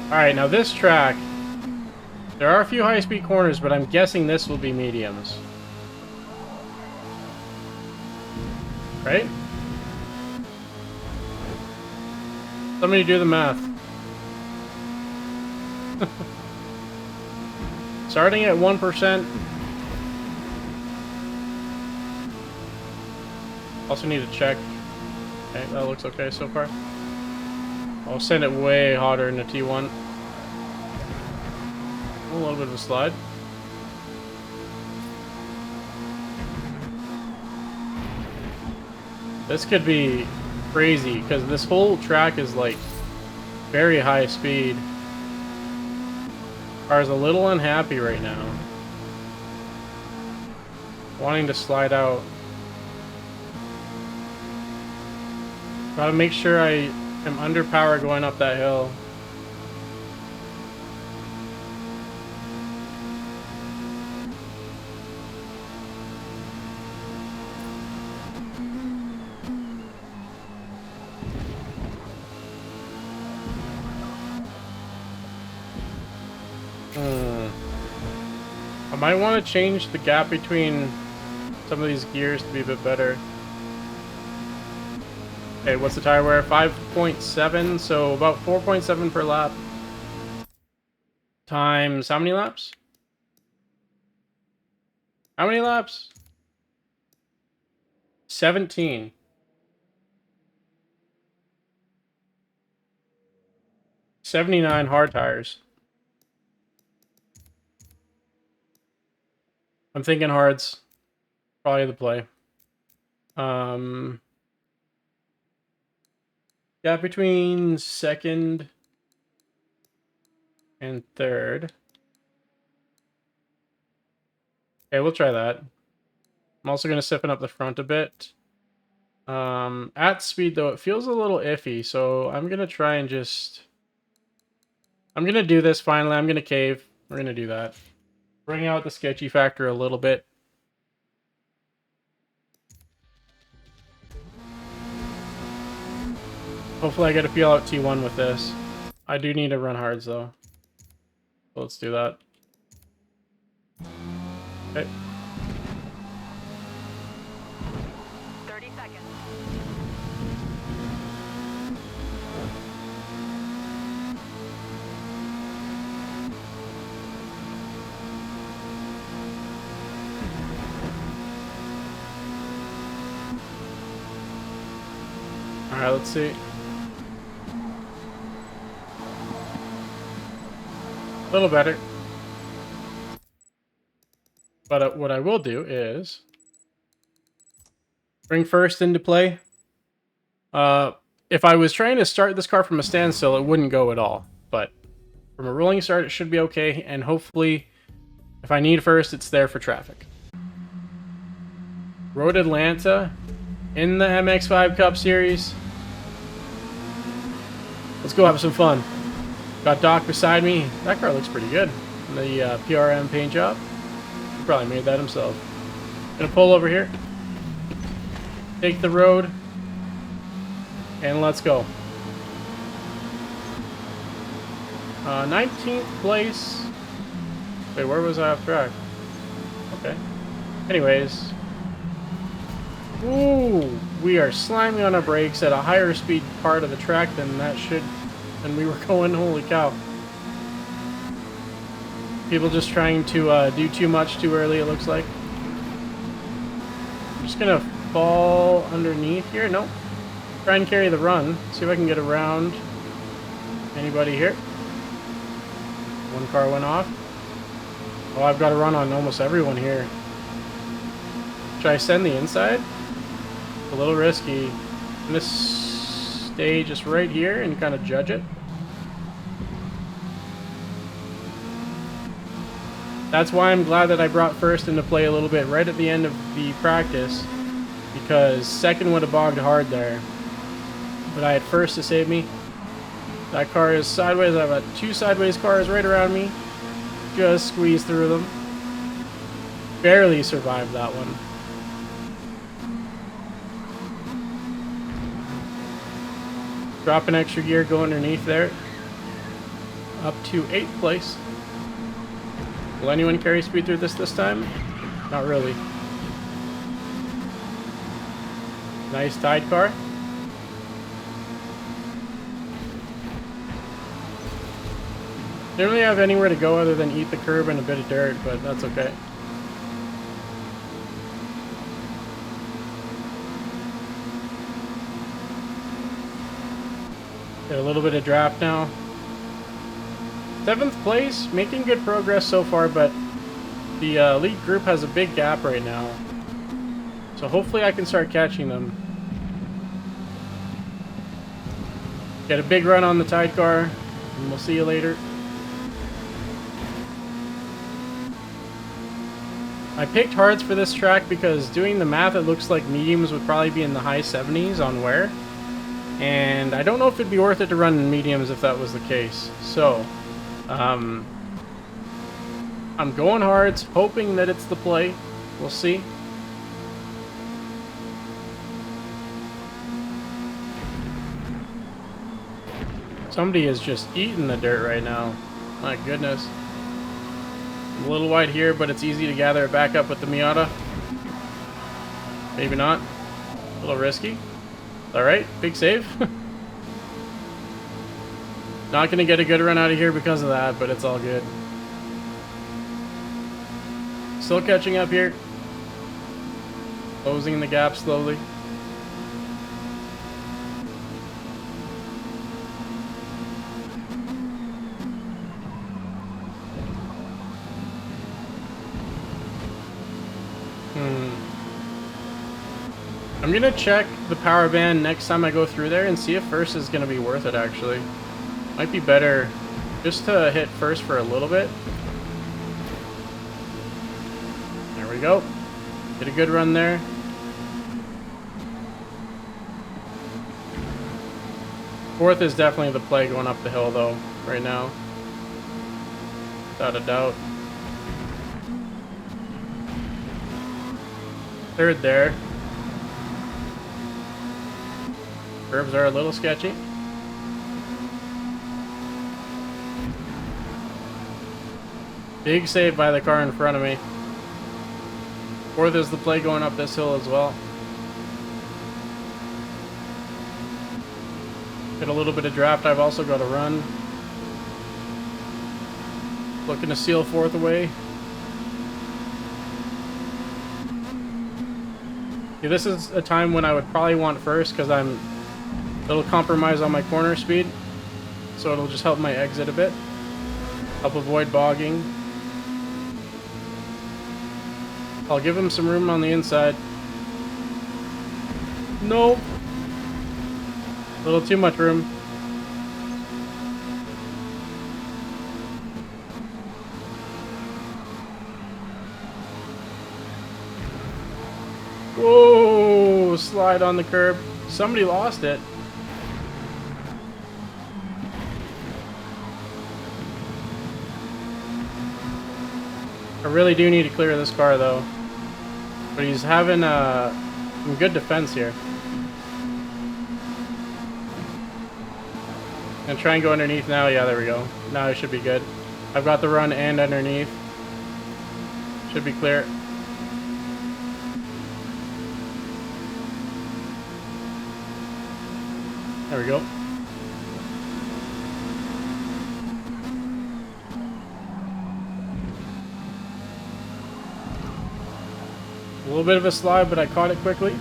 Alright, now this track, there are a few high-speed corners, but I'm guessing this will be mediums. Right? Somebody do the math. Starting at 1%. Also need to check. Okay, that looks okay so far. I'll send it way hotter in the T1. A little bit of a slide. This could be crazy because this whole track is like very high speed. Car's a little unhappy right now. Wanting to slide out. Gotta make sure I am under power going up that hill. I might want to change the gap between some of these gears to be a bit better. Okay, what's the tire wear? 5.7, so about 4.7 per lap. Times how many laps? How many laps? 17. $79 hard tires. I'm thinking hards. Probably the play. Gap between second and third. Okay, we'll try that. I'm also going to stiffen up the front a bit. At speed, though, it feels a little iffy, so I'm going to try and just... I'm going to do this finally. I'm going to cave. We're going to do that. Bring out the sketchy factor a little bit. Hopefully I get a feel out T1 with this. I do need to run hards, though. So let's do that. Okay. 30 seconds. Alright, let's see. A little better. But what I will do is bring first into play. If I was trying to start this car from a standstill, it wouldn't go at all. But from a rolling start, it should be okay. And hopefully, if I need first, it's there for traffic. Road Atlanta in the MX-5 Cup Series. Let's go have some fun. Got Doc beside me. That car looks pretty good. The PRM paint job. He probably made that himself. Gonna pull over here. Take the road. And let's go. 19th place. Wait, where was I off track? Okay. Anyways. Ooh, we are slamming on our brakes at a higher speed part of the track than we were going. Holy cow. People just trying to do too much too early, it looks like. I'm just gonna fall underneath here. Nope. Try and carry the run. See if I can get around anybody here. One car went off. Oh, I've got to run on almost everyone here. Should I send the inside? A little risky. I'm gonna stay just right here and kind of judge it. That's why I'm glad that I brought first into play a little bit right at the end of the practice, because second would have bogged hard there. But I had first to save me. That car is sideways. I've got two sideways cars right around me. Just squeezed through them. Barely survived that one. Drop an extra gear, go underneath there. up to 8th place. Will anyone carry speed through this time? Not really. Nice tide car. Didn't really have anywhere to go other than eat the curb and a bit of dirt, but that's okay. Get a little bit of draft now. 7th place, making good progress so far, but the lead group has a big gap right now. So hopefully I can start catching them. Get a big run on the tide car, and we'll see you later. I picked hards for this track because doing the math, it looks like mediums would probably be in the high 70s on wear. And I don't know if it'd be worth it to run in mediums if that was the case. So, I'm going hards, hoping that it's the play. We'll see. Somebody is just eating the dirt right now. My goodness. I'm a little wide here, but it's easy to gather it back up with the Miata. Maybe not. A little risky. Alright, big save. Not going to get a good run out of here because of that, but it's all good. Still catching up here. Closing the gap slowly. I'm gonna check the power band next time I go through there and see if first is gonna be worth it actually. Might be better just to hit first for a little bit. There we go. Get a good run there. Fourth is definitely the play going up the hill though, right now. Without a doubt. Third there. Curves are a little sketchy. Big save by the car in front of me. Fourth is the play going up this hill as well. Get a little bit of draft. I've also got a run. Looking to seal fourth away. Yeah, this is a time when I would probably want first because it'll compromise on my corner speed. So it'll just help my exit a bit. Help avoid bogging. I'll give him some room on the inside. Nope. A little too much room. Whoa! Slide on the curb. Somebody lost it. I really do need to clear this car though. But he's having some good defense here. And try and go underneath now. Yeah, there we go. Now it should be good. I've got the run and underneath. Should be clear. There we go. A little bit of a slide, but I caught it quickly.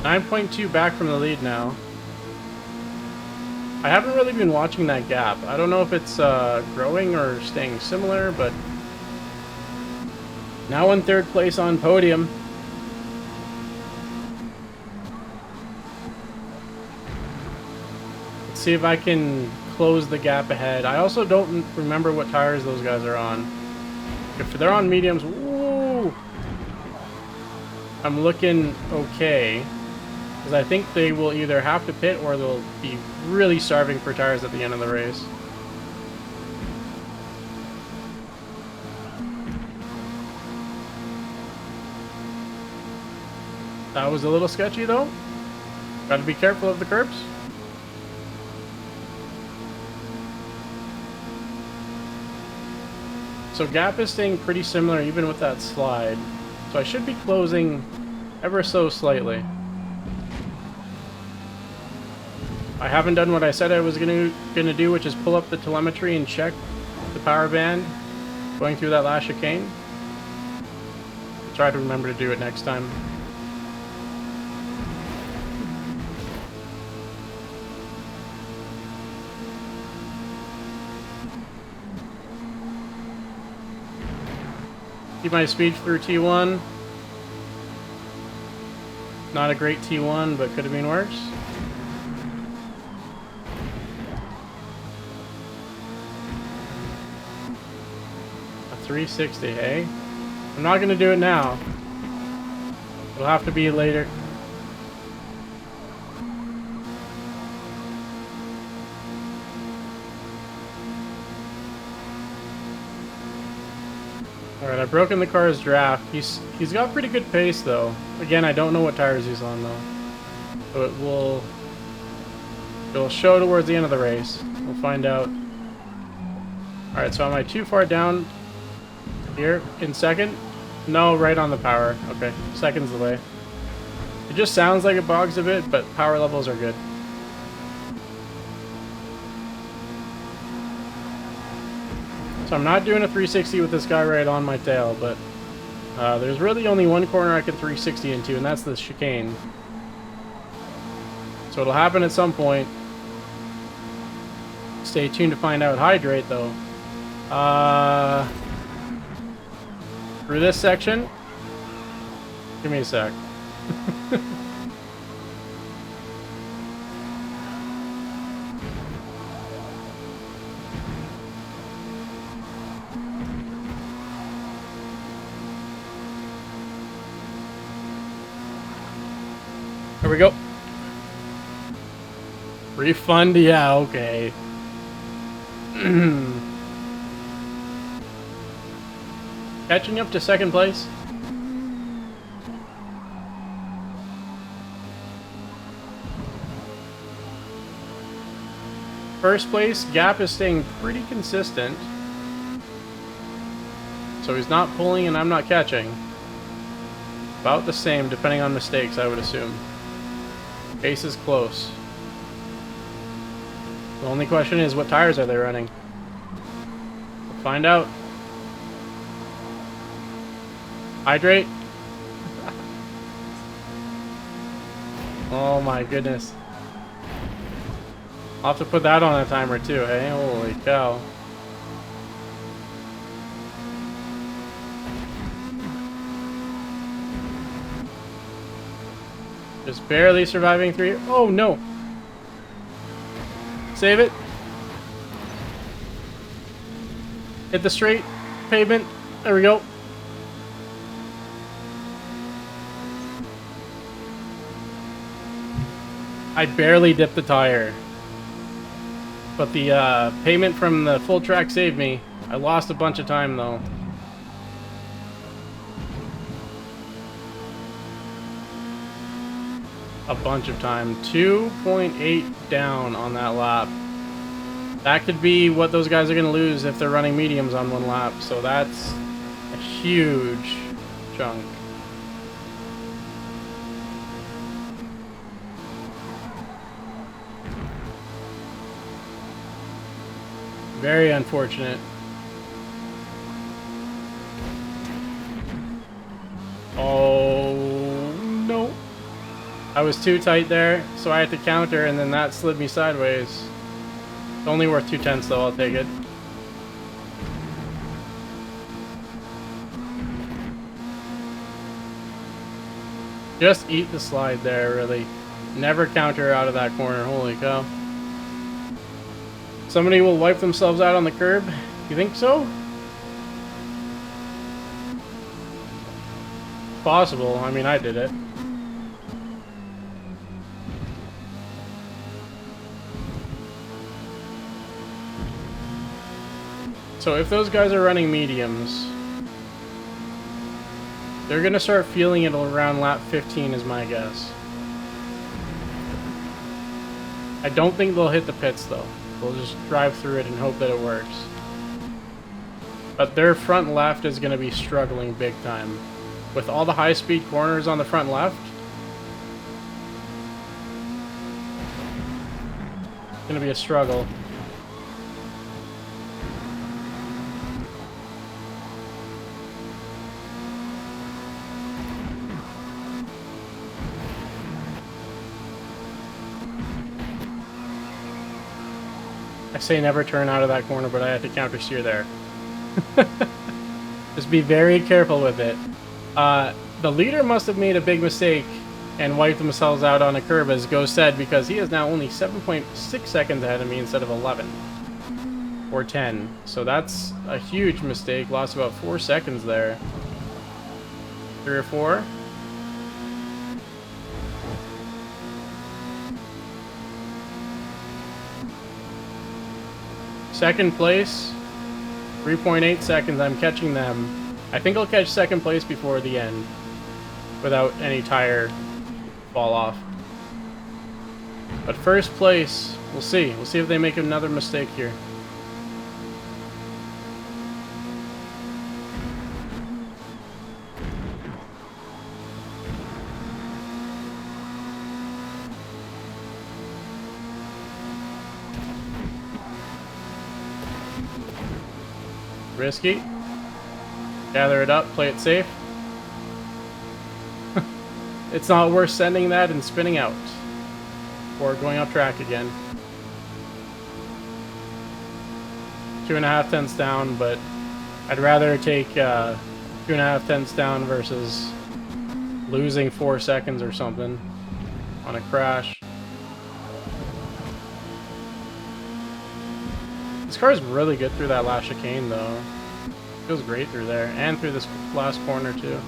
9.2 back from the lead now. I haven't really been watching that gap. I don't know if it's growing or staying similar, but now in third place on podium. Let's see if I can close the gap ahead. I also don't remember what tires those guys are on. If they're on mediums, woo, I'm looking okay. Because I think they will either have to pit or they'll be really starving for tires at the end of the race. That was a little sketchy though. Gotta be careful of the curbs. So gap is staying pretty similar even with that slide. So I should be closing ever so slightly. I haven't done what I said I was gonna do, which is pull up the telemetry and check the power band going through that last chicane. I'll try to remember to do it next time. Keep my speed through T1. Not a great T1, but could have been worse. A 360, hey? I'm not going to do it now. It'll have to be later. Alright, I've broken the car's draft. He's got pretty good pace though. Again, I don't know what tires he's on though. So it'll show towards the end of the race. We'll find out. Alright, so am I too far down here in second? No, right on the power. Okay, seconds delay. It just sounds like it bogs a bit, but power levels are good. So I'm not doing a 360 with this guy right on my tail, but there's really only one corner I can 360 into, and that's the chicane. So it'll happen at some point. Stay tuned to find out. Hydrate, though. Through this section. Give me a sec. Here we go. Refund? Yeah, okay. Catching up to second place. First place, gap is staying pretty consistent. So he's not pulling and I'm not catching. About the same, depending on mistakes, I would assume. Pace is close. The only question is, what tires are they running? We'll find out. Hydrate. Oh my goodness. I'll have to put that on a timer too, hey? Holy cow. Just barely surviving through. Oh no! Save it. Hit the straight pavement. There we go. I barely dipped the tire. But the payment from the full track saved me. I lost a bunch of time though. A bunch of time. 2.8 down on that lap. That could be what those guys are going to lose if they're running mediums on one lap. So that's a huge chunk. Very unfortunate. Oh no. I was too tight there, so I had to counter, and then that slid me sideways. It's only worth 2/10 though, I'll take it. Just eat the slide there, really. Never counter out of that corner, holy cow. Somebody will wipe themselves out on the curb? You think so? Possible, I mean I did it. So if those guys are running mediums, they're gonna start feeling it around lap 15 is my guess. I don't think they'll hit the pits though. They'll just drive through it and hope that it works. But their front left is going to be struggling big time. With all the high-speed corners on the front left, it's going to be a struggle. I say never turn out of that corner, but I had to counter steer there. Just be very careful with it. The leader must have made a big mistake and wiped themselves out on a curb, as Go said, because he is now only 7.6 seconds ahead of me instead of 11 or 10. So that's a huge mistake. Lost about 4 seconds there. 3 or 4. Second place, 3.8 seconds. I'm catching them. I think I'll catch second place before the end without any tire fall off. But first place, we'll see. We'll see if they make another mistake here. Risky. Gather it up, play it safe. It's not worth sending that and spinning out. Or going off track again. 2.5 tenths down, but I'd rather take 2.5 tenths down versus losing 4 seconds or something on a crash. This car is really good through that last chicane, though. Feels great through there, and through this last corner, too.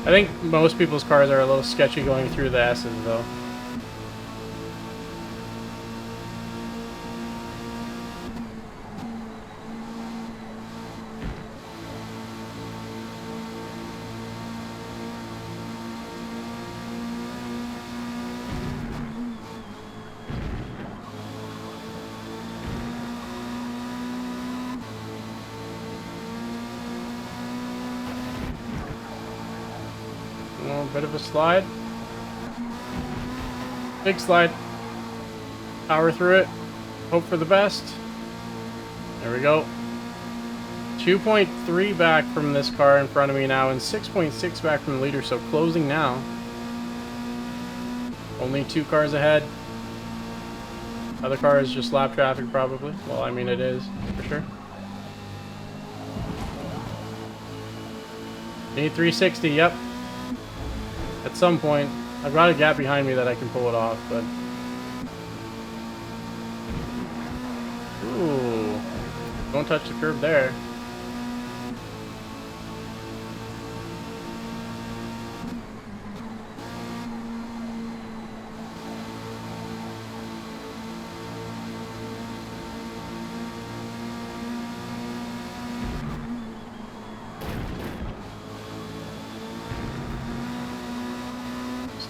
I think most people's cars are a little sketchy going through the S's, though. Bit of a slide. Big slide. Power through it. Hope for the best. There we go. 2.3 back from this car in front of me now, and 6.6 back from the leader, so closing now. Only 2 cars ahead. Other car is just lap traffic, probably. Well, I mean, it is, for sure. Need 360, yep. At some point, I've got a gap behind me that I can pull it off, but... Ooh. Don't touch the curb there.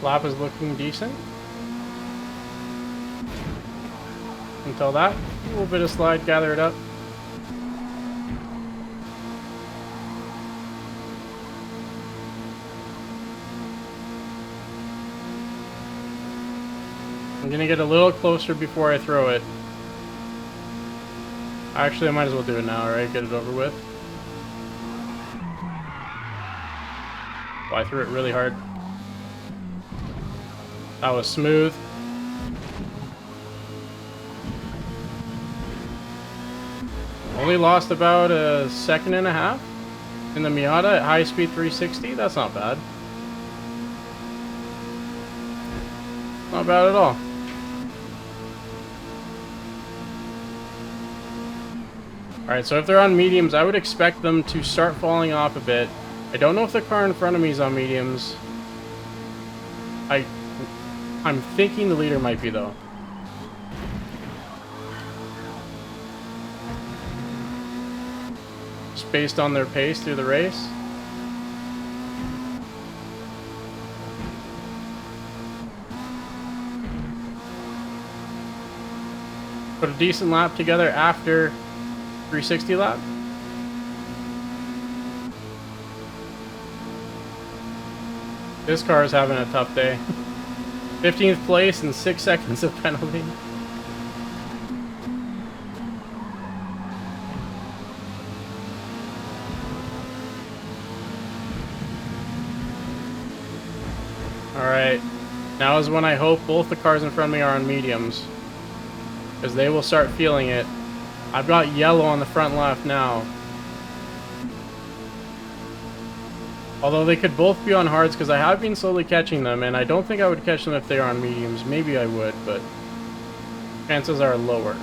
Lap is looking decent. Until that. A little bit of slide, gather it up. I'm gonna get a little closer before I throw it. Actually, I might as well do it now, right? Get it over with. Oh, I threw it really hard. That was smooth. Only lost about a second and a half in the Miata at high speed 360. That's not bad. Not bad at all. Alright, so if they're on mediums, I would expect them to start falling off a bit. I don't know if the car in front of me is on mediums. I'm thinking the leader might be, though. Just based on their pace through the race. Put a decent lap together after 360 lap. This car is having a tough day. 15th place and 6 seconds of penalty. Alright, now is when I hope both the cars in front of me are on mediums, because they will start feeling it. I've got yellow on the front left now. Although they could both be on hards, because I have been slowly catching them, and I don't think I would catch them if they are on mediums. Maybe I would, but chances are lower.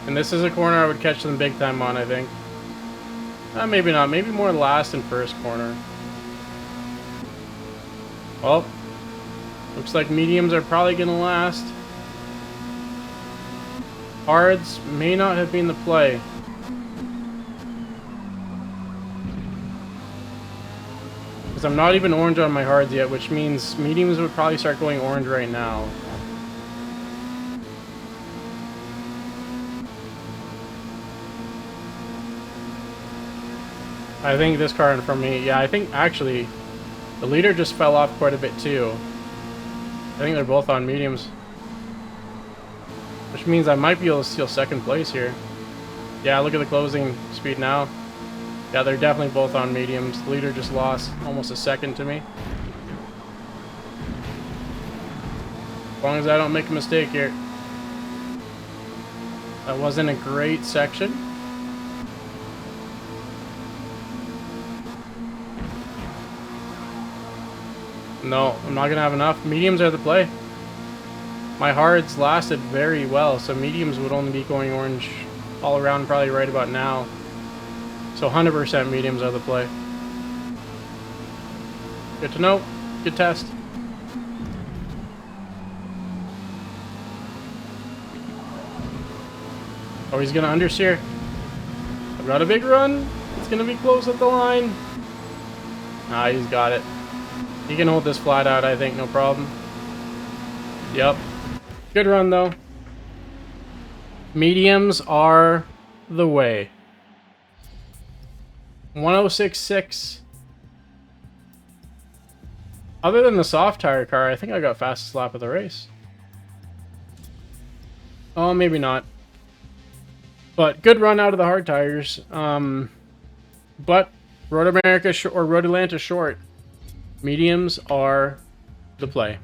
And this is a corner I would catch them big time on, I think. Maybe not. Maybe more last and first corner. Well, looks like mediums are probably going to last. Hards may not have been the play. Because I'm not even orange on my hards yet, which means mediums would probably start going orange right now. I think this car in front of me, yeah, I think actually the leader just fell off quite a bit too. I think they're both on mediums. Which means I might be able to steal second place here. Yeah, look at the closing speed now. Yeah, they're definitely both on mediums. The leader just lost almost a second to me. As long as I don't make a mistake here. That wasn't a great section. No, I'm not going to have enough. Mediums are the play. My hards lasted very well, so mediums would only be going orange all around probably right about now. So 100% mediums are the play. Good to know. Good test. Oh, he's going to understeer. I've got a big run. It's going to be close at the line. Ah, he's got it. He can hold this flat out, I think, no problem. Yep. Good run, though. Mediums are the way. 106.6. Other than the soft tire car, I think I got fastest lap of the race. Oh, maybe not. But good run out of the hard tires. But Road America or Road Atlanta short. Mediums are the play.